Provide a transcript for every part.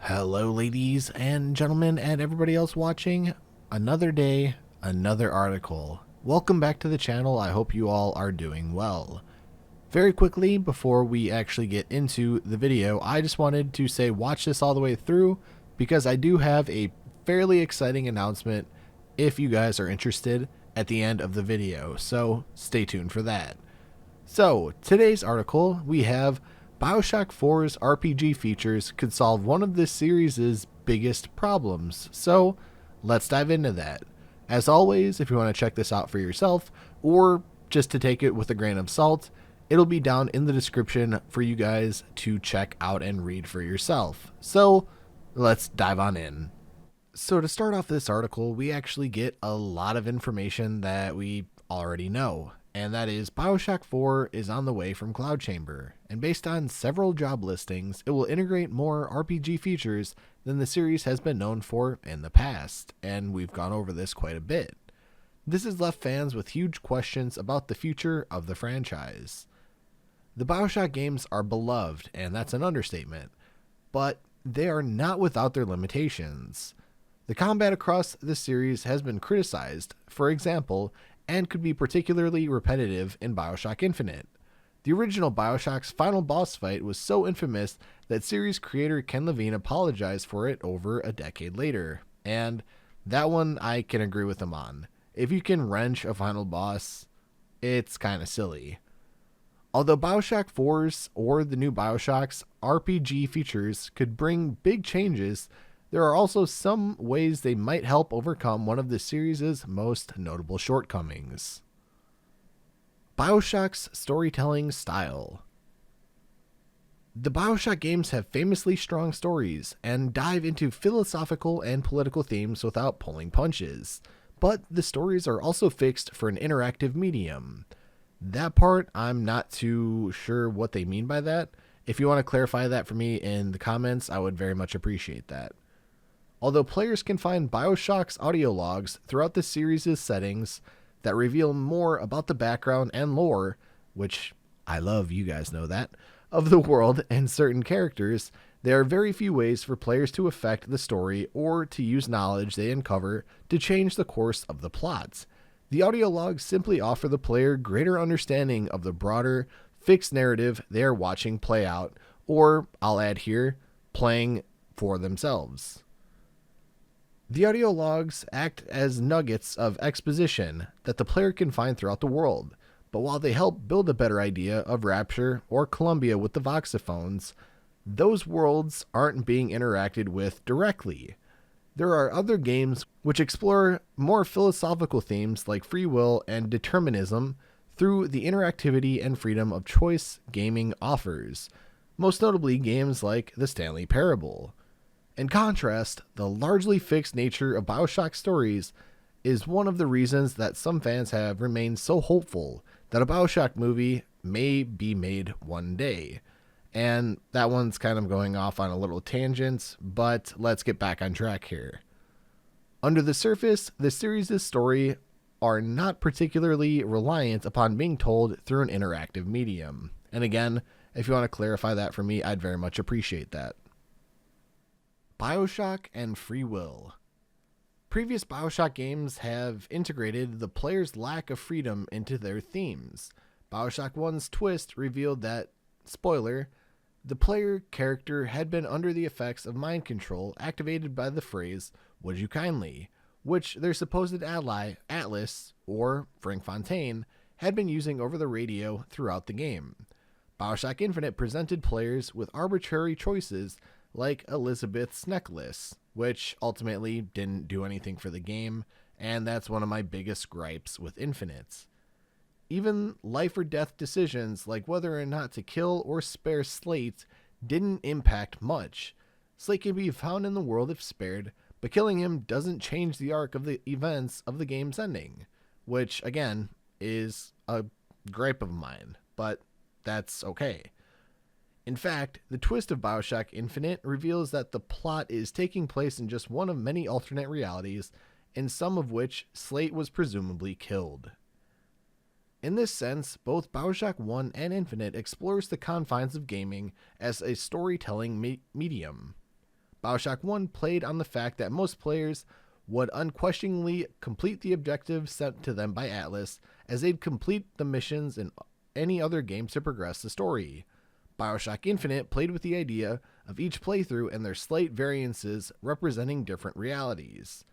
Hello, ladies and gentlemen, and everybody else watching. Another day, another article. Welcome back to the channel. I hope you all are doing well. Very quickly, before we actually get into the video, I just wanted to say watch this all the way through because I do have a fairly exciting announcement if you guys are interested at the end of the video, so stay tuned for that. So, today's article, we have BioShock 4's RPG features could solve one of this series' biggest problems. So, let's dive into that. As always, if you want to check this out for yourself, or just to take it with a grain of salt, it'll be down in the description for you guys to check out and read for yourself. So, let's dive on in. So to start off this article, we actually get a lot of information that we already know, and that is BioShock 4 is on the way from Cloud Chamber, and based on several job listings, it will integrate more RPG features than the series has been known for in the past, and we've gone over this quite a bit. This has left fans with huge questions about the future of the franchise. The BioShock games are beloved, and that's an understatement, but they are not without their limitations. The combat across this series has been criticized, for example, and could be particularly repetitive in BioShock Infinite. The original BioShock's final boss fight was so infamous that series creator Ken Levine apologized for it over a decade later, and that one I can agree with him on. If you can wrench a final boss, it's kinda silly. Although BioShock 4's or the new BioShock's RPG features could bring big changes, there are also some ways they might help overcome one of the series' most notable shortcomings. BioShock's storytelling style. The BioShock games have famously strong stories and dive into philosophical and political themes without pulling punches, but the stories are also fixed for an interactive medium. That part, I'm not too sure what they mean by that. If you want to clarify that for me in the comments, I would very much appreciate that. Although players can find BioShock's audio logs throughout the series' settings that reveal more about the background and lore, which I love, you guys know that, of the world and certain characters, there are very few ways for players to affect the story or to use knowledge they uncover to change the course of the plot. The audio logs simply offer the player greater understanding of the broader, fixed narrative they are watching play out, or, I'll add here, playing for themselves. The audio logs act as nuggets of exposition that the player can find throughout the world, but while they help build a better idea of Rapture or Columbia with the voxophones, those worlds aren't being interacted with directly. There are other games which explore more philosophical themes like free will and determinism through the interactivity and freedom of choice gaming offers, most notably games like the Stanley Parable. In contrast, the largely fixed nature of BioShock stories is one of the reasons that some fans have remained so hopeful that a BioShock movie may be made one day. And that one's kind of going off on a little tangent, but let's get back on track here. Under the surface, the series' story are not particularly reliant upon being told through an interactive medium. And again, if you want to clarify that for me, I'd very much appreciate that. BioShock and free will. Previous BioShock games have integrated the player's lack of freedom into their themes. BioShock 1's twist revealed that, spoiler, the player character had been under the effects of mind control activated by the phrase, "Would you kindly?" which their supposed ally, Atlas, or Frank Fontaine, had been using over the radio throughout the game. BioShock Infinite presented players with arbitrary choices like Elizabeth's necklace, which ultimately didn't do anything for the game, and that's one of my biggest gripes with Infinite. Even life or death decisions like whether or not to kill or spare Slate didn't impact much. Slate can be found in the world if spared, but killing him doesn't change the arc of the events of the game's ending, which, again, is a gripe of mine, but that's okay. In fact, the twist of BioShock Infinite reveals that the plot is taking place in just one of many alternate realities, in some of which Slate was presumably killed. In this sense, both BioShock 1 and Infinite explores the confines of gaming as a storytelling medium. BioShock 1 played on the fact that most players would unquestioningly complete the objectives sent to them by Atlas, as they'd complete the missions in any other game to progress the story. BioShock Infinite played with the idea of each playthrough and their slight variances representing different realities.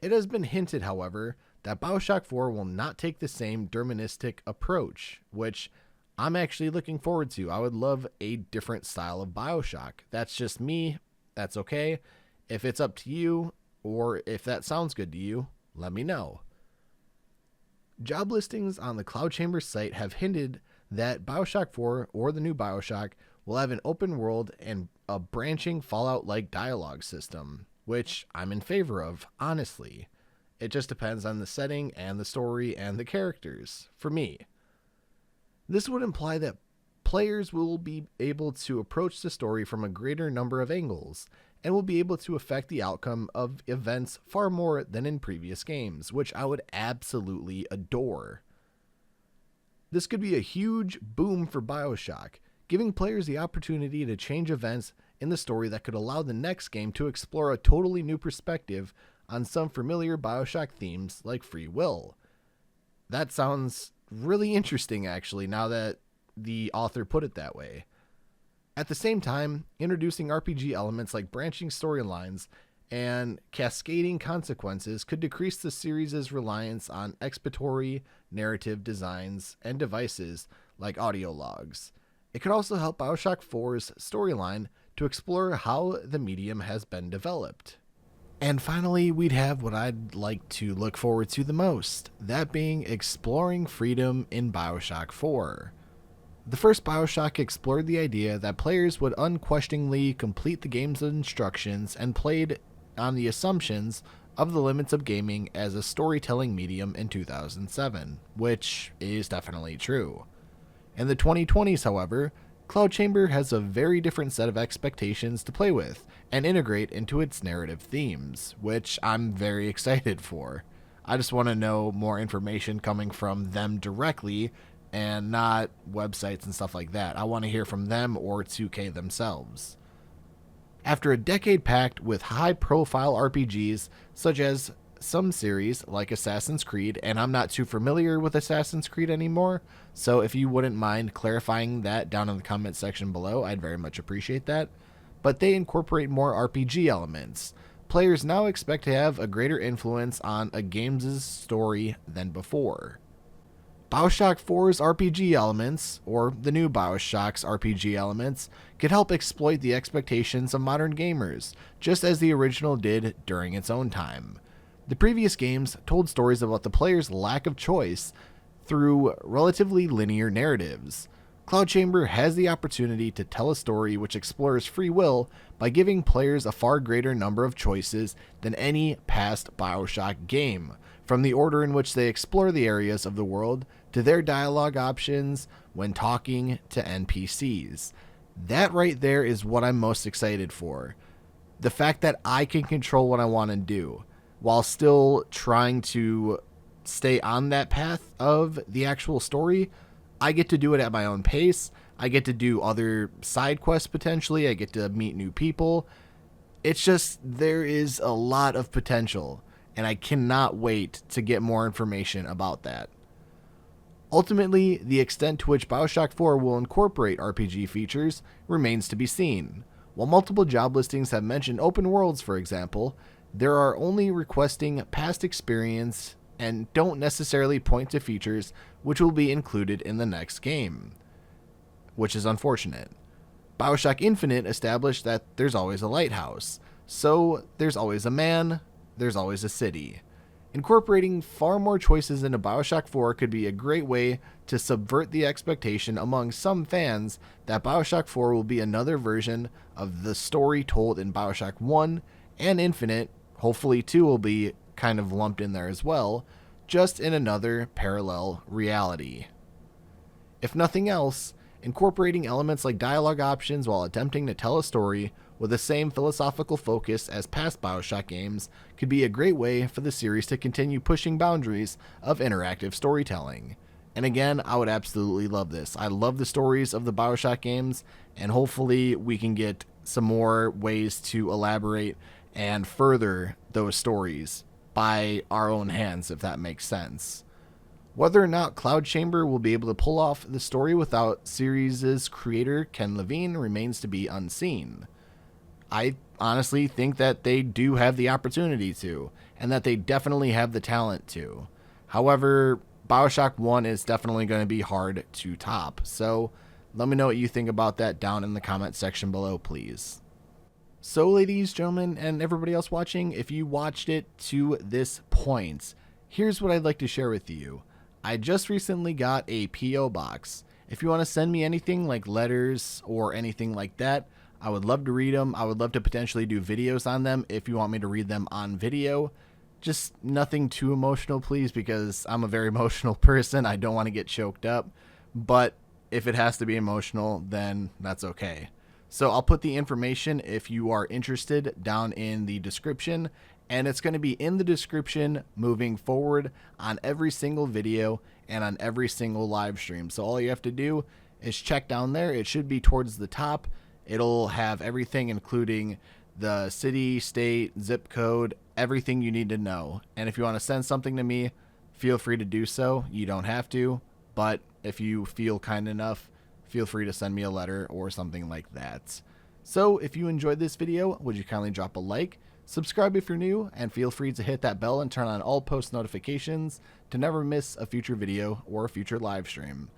It has been hinted, however, that BioShock 4 will not take the same deterministic approach, which I'm actually looking forward to. I would love a different style of BioShock. That's just me. That's okay. If it's up to you, or if that sounds good to you, let me know. Job listings on the Cloud Chamber site have hinted that BioShock 4 or the new BioShock will have an open world and a branching Fallout-like dialogue system, which I'm in favor of, honestly. It just depends on the setting and the story and the characters, for me. This would imply that players will be able to approach the story from a greater number of angles, and will be able to affect the outcome of events far more than in previous games, which I would absolutely adore. This could be a huge boom for BioShock, giving players the opportunity to change events in the story that could allow the next game to explore a totally new perspective on some familiar BioShock themes like free will. That sounds really interesting, actually, now that the author put it that way. At the same time, introducing RPG elements like branching storylines and cascading consequences could decrease the series' reliance on exploratory narrative designs and devices like audio logs. It could also help BioShock 4's storyline to explore how the medium has been developed. And finally, we'd have what I'd like to look forward to the most, that being exploring freedom in BioShock 4. The first BioShock explored the idea that players would unquestioningly complete the game's instructions and played on the assumptions of the limits of gaming as a storytelling medium in 2007, which is definitely true. In the 2020s, however, Cloud Chamber has a very different set of expectations to play with and integrate into its narrative themes, which I'm very excited for. I just want to know more information coming from them directly and not websites and stuff like that. I want to hear from them or 2K themselves. After a decade packed with high-profile RPGs, such as some series like Assassin's Creed, and I'm not too familiar with Assassin's Creed anymore, so if you wouldn't mind clarifying that down in the comment section below, I'd very much appreciate that. But they incorporate more RPG elements. Players now expect to have a greater influence on a game's story than before. BioShock 4's RPG elements, or the new BioShock's RPG elements, could help exploit the expectations of modern gamers, just as the original did during its own time. The previous games told stories about the player's lack of choice through relatively linear narratives. Cloud Chamber has the opportunity to tell a story which explores free will by giving players a far greater number of choices than any past BioShock game, from the order in which they explore the areas of the world to their dialogue options when talking to NPCs. That right there is what I'm most excited for. The fact that I can control what I want to do while still trying to stay on that path of the actual story. I get to do it at my own pace. I get to do other side quests potentially. I get to meet new people. It's just, there is a lot of potential, and I cannot wait to get more information about that. Ultimately, the extent to which BioShock 4 will incorporate RPG features remains to be seen. While multiple job listings have mentioned open worlds, for example, there are only requesting past experience and don't necessarily point to features which will be included in the next game, which is unfortunate. BioShock Infinite established that there's always a lighthouse, so there's always a man, there's always a city. Incorporating far more choices into BioShock 4 could be a great way to subvert the expectation among some fans that BioShock 4 will be another version of the story told in BioShock 1 and Infinite. Hopefully 2 will be kind of lumped in there as well, just in another parallel reality. If nothing else, incorporating elements like dialogue options while attempting to tell a story with the same philosophical focus as past BioShock games could be a great way for the series to continue pushing boundaries of interactive storytelling. And again, I would absolutely love this. I love the stories of the BioShock games, and hopefully we can get some more ways to elaborate and further those stories by our own hands, if that makes sense. Whether or not Cloud Chamber will be able to pull off the story without series' creator Ken Levine remains to be unseen. I honestly think that they do have the opportunity to, and that they definitely have the talent to. However, BioShock 1 is definitely going to be hard to top, so let me know what you think about that down in the comment section below, please. So, ladies, gentlemen, and everybody else watching, if you watched it to this point, here's what I'd like to share with you. I just recently got a P.O. box. If you want to send me anything like letters or anything like that, I would love to read them. I would love to potentially do videos on them if you want me to read them on video. Just nothing too emotional, please, because I'm a very emotional person. I don't want to get choked up. But if it has to be emotional, then that's okay. So I'll put the information, if you are interested, down in the description. And it's going to be in the description moving forward on every single video and on every single live stream. So all you have to do is check down there. It should be towards the top. It'll have everything, including the city, state, zip code, everything you need to know. And if you want to send something to me, feel free to do so. You don't have to, but if you feel kind enough, feel free to send me a letter or something like that. So if you enjoyed this video, would you kindly drop a like? Subscribe if you're new, and feel free to hit that bell and turn on all post notifications to never miss a future video or a future live stream.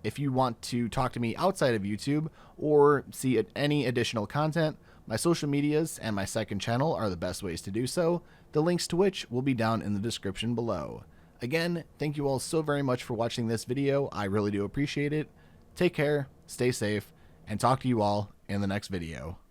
If you want to talk to me outside of YouTube or see any additional content, my social medias and my second channel are the best ways to do so, the links to which will be down in the description below. Again, thank you all so very much for watching this video. I really do appreciate it. Take care, stay safe, and talk to you all in the next video.